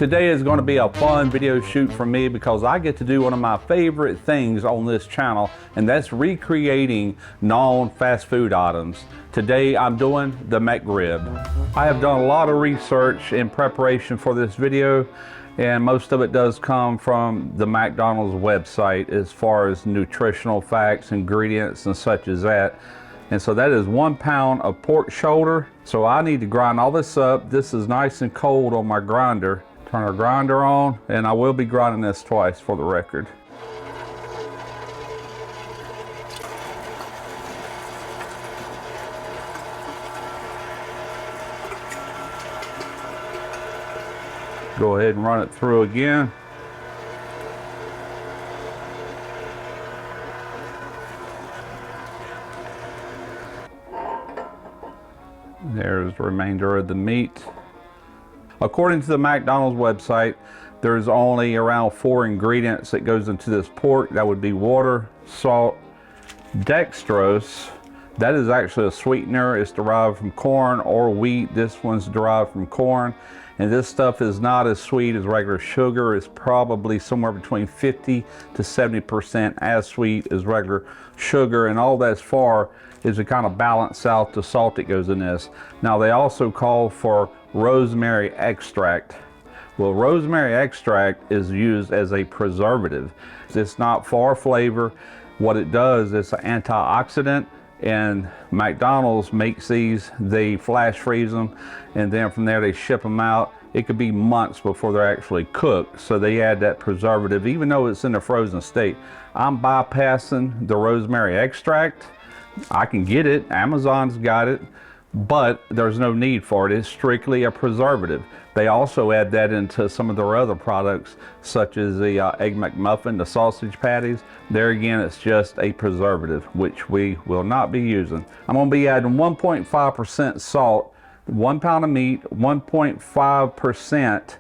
Today is going to be a fun video shoot for me because I get to do one of my favorite things on this channel, and that's recreating known fast food items. Today I'm doing the McRib. I have done a lot of research in preparation for this video, and most of it does come from the McDonald's website as far as nutritional facts, ingredients, and such as that. And so that is 1 pound of pork shoulder. So I need to grind all this up. This is nice and cold on my grinder. Turn our grinder on, and I will be grinding this twice for the record. Go ahead and run it through again. There's the remainder of the meat. According to the McDonald's website, there's only around 4 ingredients that goes into this pork. That would be water, salt, dextrose. That is actually a sweetener. It's derived from corn or wheat. This one's derived from corn. And this stuff is not as sweet as regular sugar. It's probably somewhere between 50 to 70% as sweet as regular sugar. And all that's for is to kind of balance out the salt that goes in this. Now they also call for rosemary extract. Well, rosemary extract is used as a preservative. It's not for flavor. What it does is an antioxidant, and McDonald's makes these, they flash freeze them, and then from there they ship them out. It could be months before they're actually cooked, so they add that preservative even though it's in a frozen state. I'm bypassing the rosemary extract. I can get it, Amazon's got it, but there's no need for it. It's strictly a preservative. They also add that into some of their other products, such as the Egg McMuffin, the sausage patties. There again, it's just a preservative, which we will not be using. I'm going to be adding 1.5% salt, 1 pound of meat. 1.5%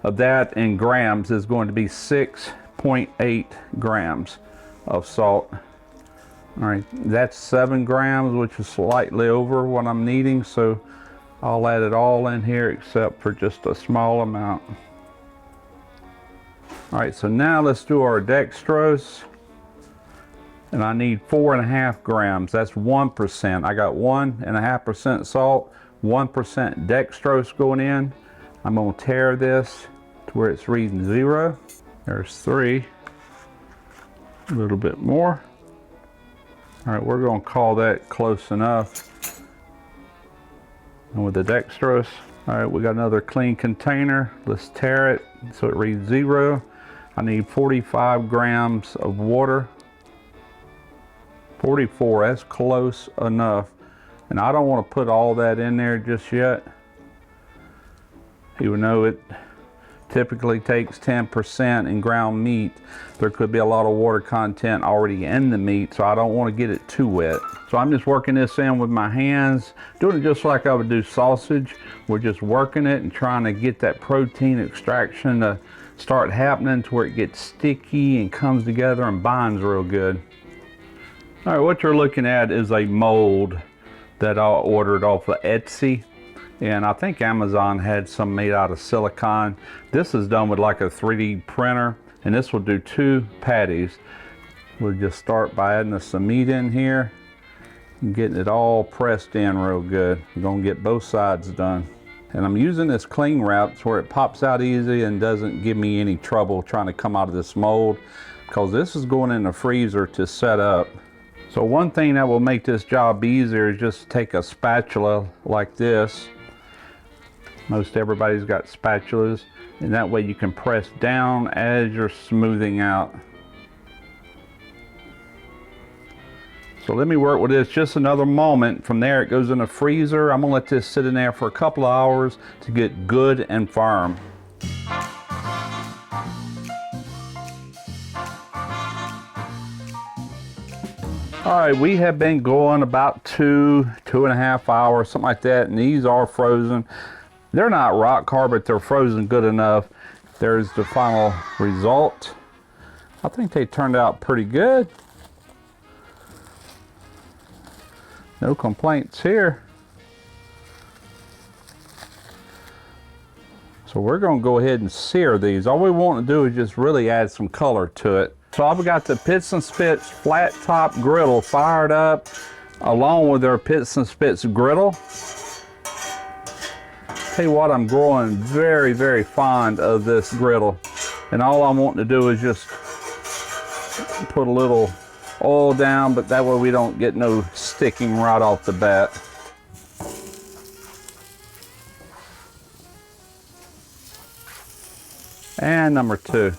of that in grams is going to be 6.8 grams of salt. All right, that's 7 grams, which is slightly over what I'm needing, so I'll add it all in here except for just a small amount. All right, so now let's do our dextrose, and I need 4.5 grams. That's 1%. I got 1.5% salt, 1% dextrose going in. I'm gonna tare this to where it's reading 0. There's 3, a little bit more. All right, we're going to call that close enough. And with the dextrose, all right, we got another clean container. Let's tare it so it reads 0. I need 45 grams of water. 44, that's close enough. And I don't want to put all that in there just yet, even though it typically takes 10% in ground meat. There could be a lot of water content already in the meat, so I don't want to get it too wet. So I'm just working this in with my hands, doing it just like I would do sausage. We're just working it and trying to get that protein extraction to start happening to where it gets sticky and comes together and binds real good. All right, what you're looking at is a mold that I ordered off of Etsy. And I think Amazon had some made out of silicone. This is done with like a 3D printer, and this will do 2 patties. We'll just start by adding some meat in here and getting it all pressed in real good. I'm gonna get both sides done. And I'm using this cling wrap so where it pops out easy and doesn't give me any trouble trying to come out of this mold, because this is going in the freezer to set up. So one thing that will make this job easier is just take a spatula like this. Most everybody's got spatulas, and that way you can press down as you're smoothing out. So let me work with this just another moment. From there it goes in the freezer. I'm gonna let this sit in there for a couple of hours to get good and firm. All right, we have been going about 2.5 hours, something like that, and these are frozen. They're not rock hard, but they're frozen good enough. There's the final result. I think they turned out pretty good. No complaints here. So we're gonna go ahead and sear these. All we want to do is just really add some color to it. So I've got the Pits and Spits flat top griddle fired up along with our Pits and Spits griddle. Tell you what, I'm growing very, very fond of this griddle. And all I'm wanting to do is just put a little oil down, but that way we don't get no sticking right off the bat. And number 2.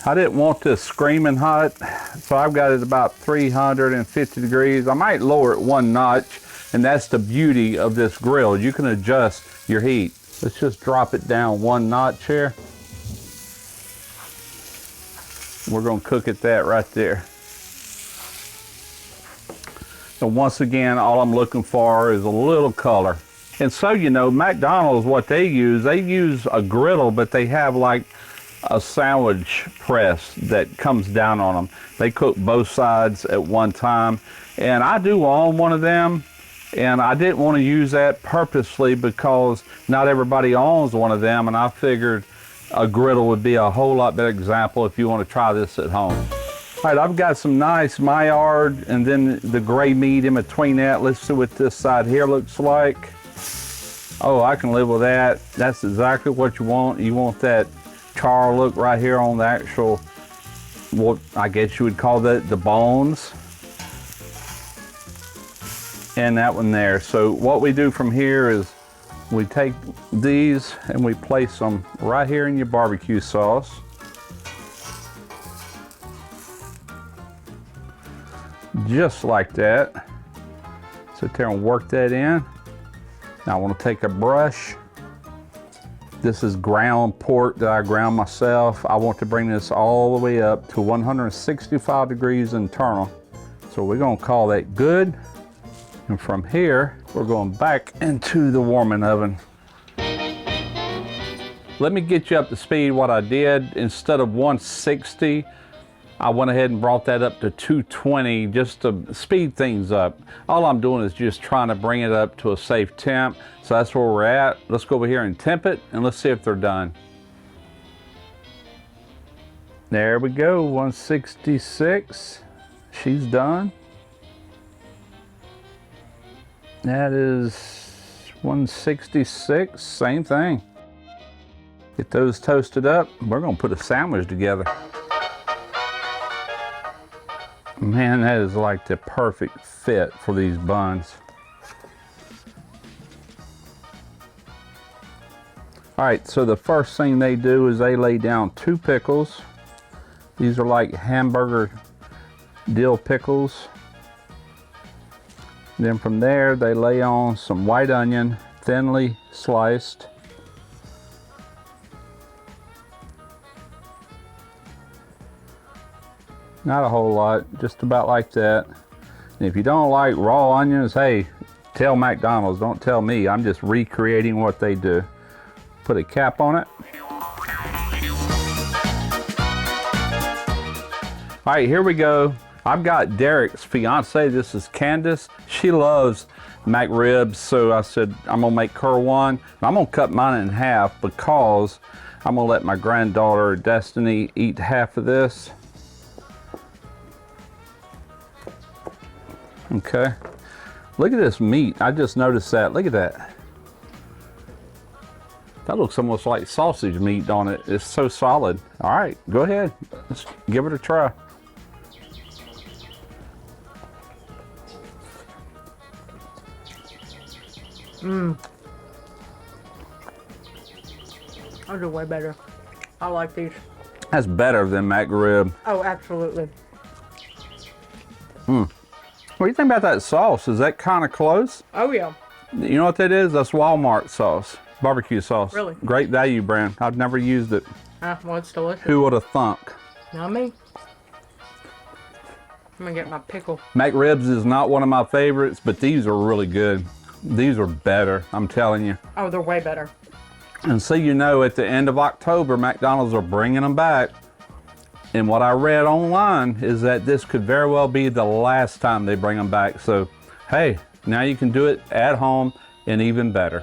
I didn't want this screaming hot, so I've got it about 350 degrees. I might lower it 1 notch, and that's the beauty of this grill. You can adjust your heat. Let's just drop it down 1 notch here. We're gonna cook it that right there. And once again, all I'm looking for is a little color. And so, you know, McDonald's, what they use a griddle, but they have like a sandwich press that comes down on them. They cook both sides at one time. And I do own one of them. And I didn't want to use that purposely because not everybody owns one of them, and I figured a griddle would be a whole lot better example if you want to try this at home. All right, I've got some nice Maillard and then the gray meat in between that. Let's see what this side here looks like. Oh, I can live with that. That's exactly what you want. You want that char look right here on the actual, what I guess you would call that the bones. And that one there. So what we do from here is we take these and we place them right here in your barbecue sauce. Just like that. Sit there and work that in. Now I want to take a brush. This is ground pork that I ground myself. I want to bring this all the way up to 165 degrees internal. So we're going to call that good. And from here, we're going back into the warming oven. Let me get you up to speed what I did. Instead of 160, I went ahead and brought that up to 220 just to speed things up. All I'm doing is just trying to bring it up to a safe temp. So that's where we're at. Let's go over here and temp it and let's see if they're done. There we go, 166. She's done. That is 166, same thing. Get those toasted up. We're gonna put a sandwich together. Man, that is like the perfect fit for these buns. All right, so the first thing they do is they lay down 2 pickles. These are like hamburger dill pickles. Then from there, they lay on some white onion, thinly sliced. Not a whole lot, just about like that. And if you don't like raw onions, hey, tell McDonald's, don't tell me. I'm just recreating what they do. Put a cap on it. All right, here we go. I've got Derek's fiance, this is Candace. She loves McRibs, so I said I'm gonna make her one. I'm gonna cut mine in half because I'm gonna let my granddaughter Destiny eat half of this. Okay, look at this meat. I just noticed that, look at that. That looks almost like sausage meat on it. It's so solid. All right, go ahead, let's give it a try. Those are way better. I like these. That's better than McRib. Oh, absolutely. What do you think about that sauce? Is that kind of close? Oh, yeah. You know what that is? That's Walmart sauce, barbecue sauce. Really? Great value brand. I've never used it. Well, it's delicious. Who would have thunk? Not me. I'm gonna get my pickle. McRibs is not one of my favorites, but these are really good. These are better, I'm telling you. Oh, they're way better. And so you know, at the end of October, McDonald's are bringing them back. And what I read online is that this could very well be the last time they bring them back. So, hey, now you can do it at home and even better.